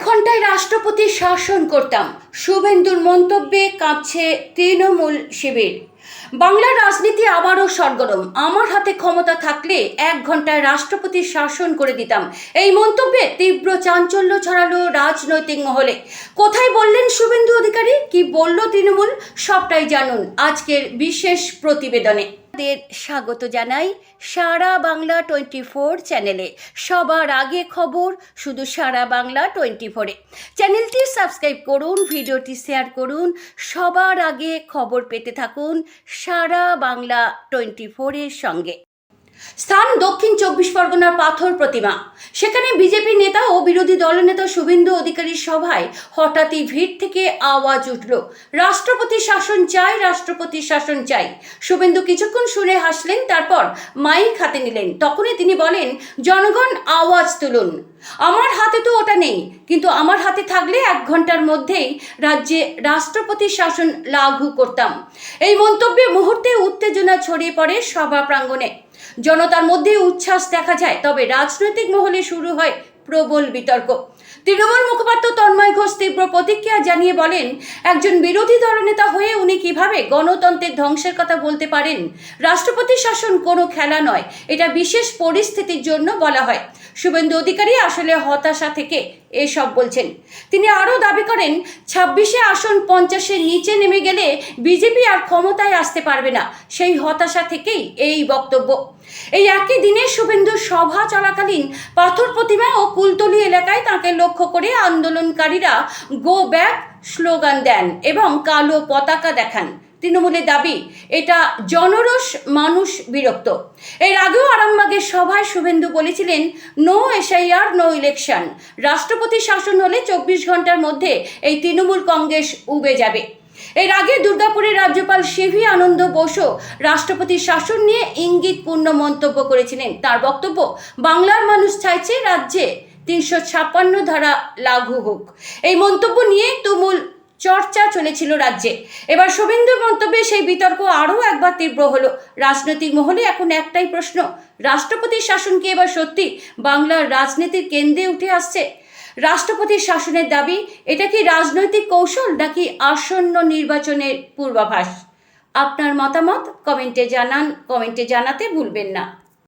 ঘন্টায় রাষ্ট্রপতি শাসন করতাম, শুভেন্দুর মন্তব্যে কাঁপছে তৃণমূল শিবির। বাংলার রাজনীতি আবারও সরগরম। আমার হাতে ক্ষমতা থাকলে 1 ঘন্টায় রাষ্ট্রপতি শাসন করে দিতাম, এই মন্তব্যে তীব্র চাঞ্চল্য ছড়ালো রাজনৈতিক মহলে। কোথায় বললেন শুভেন্দু অধিকারী, কি বলল তৃণমূল, সবটাই জানুন আজকের বিশেষ প্রতিবেদনে। স্বাগত জানাই সারা বাংলা 24 চ্যানেলে। সবার আগে খবর শুধু সারা বাংলা 24-এ। চ্যানেলটি সাবস্ক্রাইব করুন, ভিডিওটি শেয়ার করুন, সবার আগে খবর পেতে থাকুন সারা বাংলা 24-এর সঙ্গে। স্থান দক্ষিণ 24 পরগনার পাথর প্রতিমা। সেখানে বিজেপি নেতা ও বিরোধী দলনেতা শুভেন্দু অধিকারীর সভায় হঠাৎই ভিড় থেকে আওয়াজ উঠল, রাষ্ট্রপতি শাসন চাই, রাষ্ট্রপতি শাসন চাই। শুভেন্দু কিছুক্ষণ শুনে হাসলেন, তারপর মাইক হাতে নিলেন। তখনই তিনি বলেন, জনগণ আওয়াজ তুলুন, আমার হাতে তো ওটা নেই, কিন্তু আমার হাতে থাকলে 1 ঘন্টার মধ্যেই রাজ্যে রাষ্ট্রপতি শাসন লাগু করতাম। এই মন্তব্যে মুহূর্তে উত্তেজনা ছড়িয়ে পড়ে সভা প্রাঙ্গণে। জনতার মধ্যে উচ্ছ্বাস দেখা যায়, তবে রাজনৈতিক মহলে শুরু হয় প্রবল বিতর্ক। তৃণমূল মুখপাত্র তন্ময় ঘোষ তীব্র প্রতিক্রিয়া জানিয়ে বলেন, একজন বিরোধী দলনেতা হয়ে উনি কিভাবে গণতন্ত্রের ধ্বংসের কথা বলতে পারেন? রাষ্ট্রপতি শাসন কোনো খেলা নয়, এটা বিশেষ পরিস্থিতির জন্য বলা হয়। শুভেন্দু অধিকারী আসলে হতাশা থেকে এসব বলছেন। তিনি আরও দাবি করেন, 26 আসন 50-এর নিচে নেমে গেলে বিজেপি আর ক্ষমতায় আসতে পারবে না। সেই হতাশা থেকেই এই বক্তব্য। এই একই দিনে শুভেন্দু সভা চলাকালীন পাথর প্রতিমা ও কুলতলি এলাকায় তাঁকে লক্ষ্য করে আন্দোলনকারীরা গো ব্যাক স্লোগান দেন এবং কালো পতাকা দেখান। তৃণমূলের দাবি, এটা জনরোষ, মানুষ বিরক্ত। এর আগেও আরামবাগের সভায় শুভেন্দু বলেছিলেন, নো এসআইআর, নো ইলেকশন। রাষ্ট্রপতি শাসন হলে 24 ঘন্টার মধ্যে এই তৃণমূল কংগ্রেস উবে যাবে। এর আগে দুর্গাপুরের রাজ্যপাল সিভি আনন্দ বোসও রাষ্ট্রপতি শাসন নিয়ে ইঙ্গিতপূর্ণ মন্তব্য করেছিলেন। তার বক্তব্য, বাংলার মানুষ চাইছে রাজ্যে 356 ধারা লাগু হোক। এই মন্তব্য নিয়ে তুমুল চর্চা চলেছিল রাজ্যে। এবার শুভেন্দুর মন্তব্যে সেই বিতর্ক আরও একবার তীব্র হলো। রাজনৈতিক মহলে এখন একটাই প্রশ্ন, রাষ্ট্রপতির শাসন কি এবার সত্যি বাংলার রাজনীতির কেন্দ্রে উঠে আসছে? রাষ্ট্রপতির শাসনের দাবি, এটা কি রাজনৈতিক কৌশল নাকি আসন্ন নির্বাচনের পূর্বাভাস? আপনার মতামত কমেন্টে জানাতে ভুলবেন না।